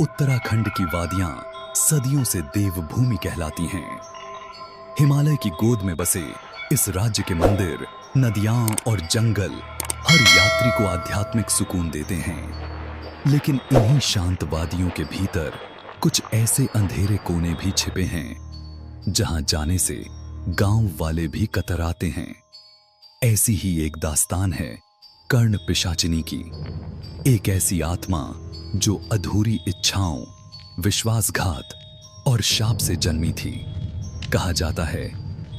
उत्तराखंड की वादियां सदियों से देवभूमि कहलाती हैं। हिमालय की गोद में बसे इस राज्य के मंदिर, नदियां और जंगल हर यात्री को आध्यात्मिक सुकून देते हैं। लेकिन इन्हीं शांत वादियों के भीतर कुछ ऐसे अंधेरे कोने भी छिपे हैं जहां जाने से गांव वाले भी कतराते हैं। ऐसी ही एक दास्तान है कर्ण पिशाचिनी की। एक ऐसी आत्मा जो अधूरी इच्छाओं, विश्वासघात और शाप से जन्मी थी। कहा जाता है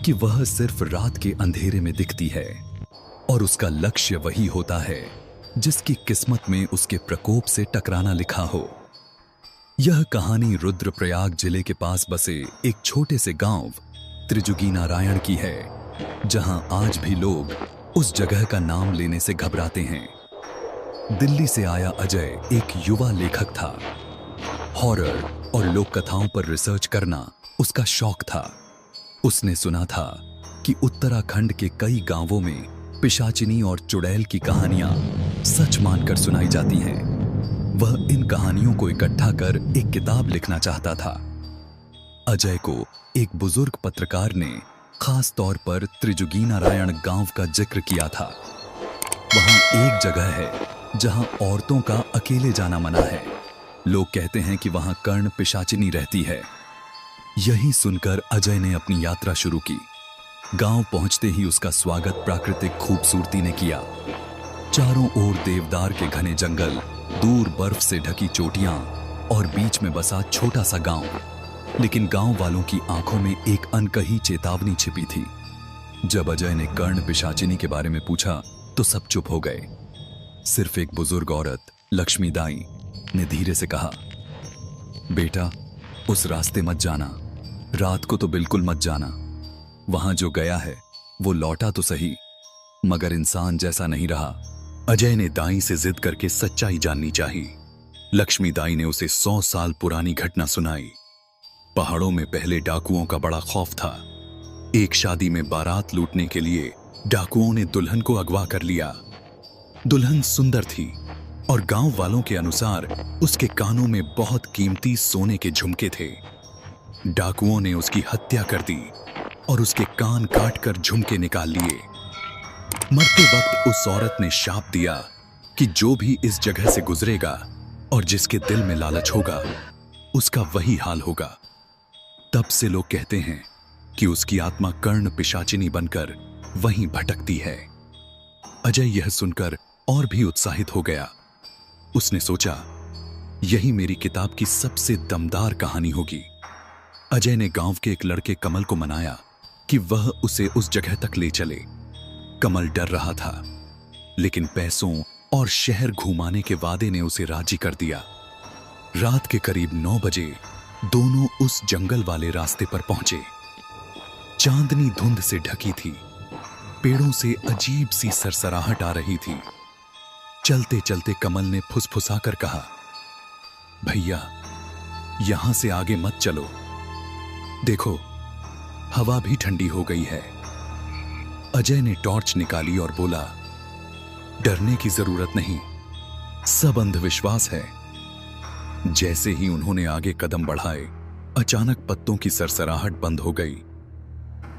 कि वह सिर्फ रात के अंधेरे में दिखती है और उसका लक्ष्य वही होता है जिसकी किस्मत में उसके प्रकोप से टकराना लिखा हो। यह कहानी रुद्रप्रयाग जिले के पास बसे एक छोटे से गांव त्रिजुगी नारायण की है, जहां आज भी लोग उस जगह का नाम लेने से घबराते हैं। दिल्ली से आया अजय एक युवा लेखक था। हॉरर और लोक कथाओं पर रिसर्च करना उसका शौक था। उसने सुना था कि उत्तराखंड के कई गांवों में पिशाचिनी और चुड़ैल की कहानियां सच मानकर सुनाई जाती हैं। वह इन कहानियों को इकट्ठा कर एक किताब लिखना चाहता था। अजय को एक बुजुर्ग पत्रकार ने खास तौर पर त्रिजुगी नारायण गांव का जिक्र किया था। वहां एक जगह है जहां औरतों का अकेले जाना मना है। लोग कहते हैं कि वहां कर्ण पिशाचिनी रहती है। यही सुनकर अजय ने अपनी यात्रा शुरू की। गांव पहुंचते ही उसका स्वागत प्राकृतिक खूबसूरती ने किया। चारों ओर देवदार के घने जंगल, दूर बर्फ से ढकी चोटियां और बीच में बसा छोटा सा गांव। लेकिन गांव वालों की आंखों में एक अनकही चेतावनी छिपी थी। जब अजय ने कर्ण पिशाचिनी के बारे में पूछा तो सब चुप हो गए। सिर्फ एक बुजुर्ग औरत लक्ष्मी दाई ने धीरे से कहा, बेटा, उस रास्ते मत जाना। रात को तो बिल्कुल मत जाना। वहां जो गया है वो लौटा तो सही, मगर इंसान जैसा नहीं रहा। अजय ने दाई से जिद करके सच्चाई जाननी चाही। लक्ष्मी दाई ने उसे 100 साल पुरानी घटना सुनाई। पहाड़ों में पहले डाकुओं का बड़ा खौफ था। एक शादी में बारात लूटने के लिए डाकुओं ने दुल्हन को अगवा कर लिया। दुल्हन सुंदर थी और गांव वालों के अनुसार उसके कानों में बहुत कीमती सोने के झुमके थे। डाकुओं ने उसकी हत्या कर दी और उसके कान काटकर झुमके निकाल लिए। मरते वक्त उस औरत ने शाप दिया कि जो भी इस जगह से गुजरेगा और जिसके दिल में लालच होगा उसका वही हाल होगा। तब से लोग कहते हैं कि उसकी आत्मा कर्ण पिशाचिनी बनकर वहीं भटकती है। अजय यह सुनकर और भी उत्साहित हो गया। उसने सोचा, यही मेरी किताब की सबसे दमदार कहानी होगी। अजय ने गांव के एक लड़के कमल को मनाया कि वह उसे उस जगह तक ले चले। कमल डर रहा था, लेकिन पैसों और शहर घुमाने के वादे ने उसे राजी कर दिया। रात के करीब 9 बजे दोनों उस जंगल वाले रास्ते पर पहुंचे। चांदनी धुंध से ढकी थी। पेड़ों से अजीब सी सरसराहट आ रही थी। चलते चलते कमल ने फुसफुसाकर कहा, भैया, यहां से आगे मत चलो। देखो, हवा भी ठंडी हो गई है। अजय ने टॉर्च निकाली और बोला, डरने की जरूरत नहीं, सब अंधविश्वास है। जैसे ही उन्होंने आगे कदम बढ़ाए, अचानक पत्तों की सरसराहट बंद हो गई।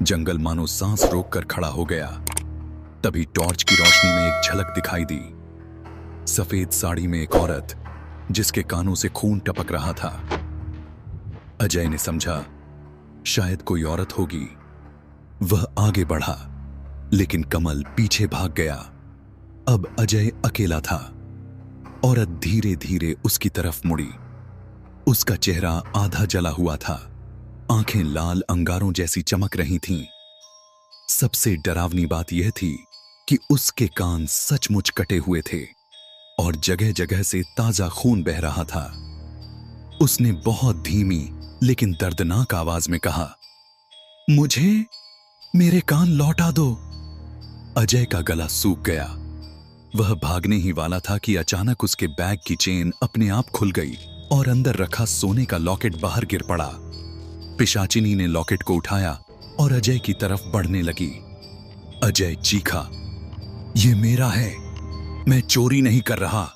जंगल मानो सांस रोककर खड़ा हो गया। तभी टॉर्च की रोशनी में एक झलक दिखाई दी। सफेद साड़ी में एक औरत, जिसके कानों से खून टपक रहा था। अजय ने समझा, शायद कोई औरत होगी। वह आगे बढ़ा, लेकिन कमल पीछे भाग गया। अब अजय अकेला था। औरत धीरे धीरे उसकी तरफ मुड़ी। उसका चेहरा आधा जला हुआ था। आंखें लाल अंगारों जैसी चमक रही थीं। सबसे डरावनी बात यह थी कि उसके कान सचमुच कटे हुए थे और जगह जगह से ताजा खून बह रहा था। उसने बहुत धीमी लेकिन दर्दनाक आवाज में कहा, मुझे मेरे कान लौटा दो। अजय का गला सूख गया। वह भागने ही वाला था कि अचानक उसके बैग की चेन अपने आप खुल गई और अंदर रखा सोने का लॉकेट बाहर गिर पड़ा। पिशाचिनी ने लॉकेट को उठाया और अजय की तरफ बढ़ने लगी। अजय चीखा, यह मेरा है, मैं चोरी नहीं कर रहा।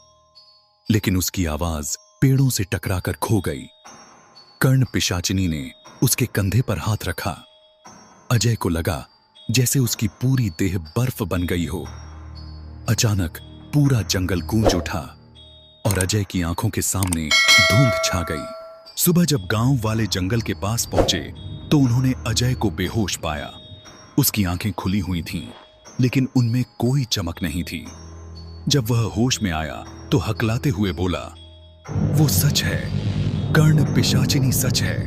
लेकिन उसकी आवाज पेड़ों से टकराकर खो गई। कर्ण पिशाचिनी ने उसके कंधे पर हाथ रखा। अजय को लगा जैसे उसकी पूरी देह बर्फ बन गई हो। अचानक पूरा जंगल गूंज उठा और अजय की आंखों के सामने धुंध छा गई। सुबह जब गांव वाले जंगल के पास पहुंचे तो उन्होंने अजय को बेहोश पाया। उसकी आंखें खुली हुई थीं, लेकिन उनमें कोई चमक नहीं थी। जब वह होश में आया तो हकलाते हुए बोला, वो सच है, कर्ण पिशाचिनी सच है।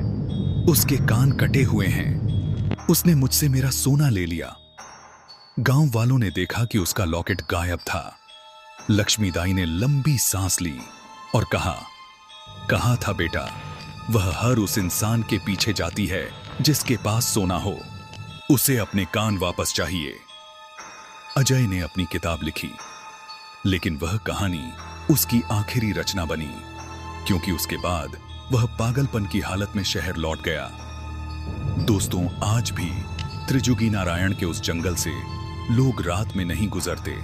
उसके कान कटे हुए हैं। उसने मुझसे मेरा सोना ले लिया। गांव वालों ने देखा कि उसका लॉकेट गायब था। लक्ष्मीदाई ने लंबी सांस ली और कहा था बेटा, वह हर उस इंसान के पीछे जाती है जिसके पास सोना हो। उसे अपने कान वापस चाहिए। अजय ने अपनी किताब लिखी, लेकिन वह कहानी उसकी आखिरी रचना बनी, क्योंकि उसके बाद वह पागलपन की हालत में शहर लौट गया। दोस्तों, आज भी त्रिजुगी नारायण के उस जंगल से लोग रात में नहीं गुजरते।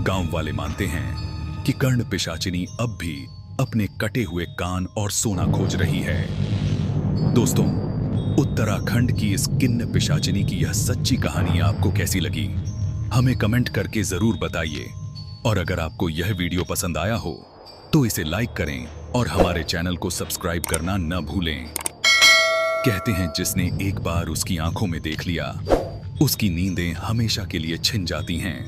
गांव वाले मानते हैं कि कर्ण पिशाचिनी अब भी अपने कटे हुए कान और सोना खोज रही है। दोस्तों, उत्तराखंड की इस किन्न पिशाचिनी की यह सच्ची कहानी आपको कैसी लगी, हमें कमेंट करके जरूर बताइए। और अगर आपको यह वीडियो पसंद आया हो तो इसे लाइक करें और हमारे चैनल को सब्सक्राइब करना न भूलें। कहते हैं, जिसने एक बार उसकी आंखों में देख लिया, उसकी नींदें हमेशा के लिए छिन जाती हैं।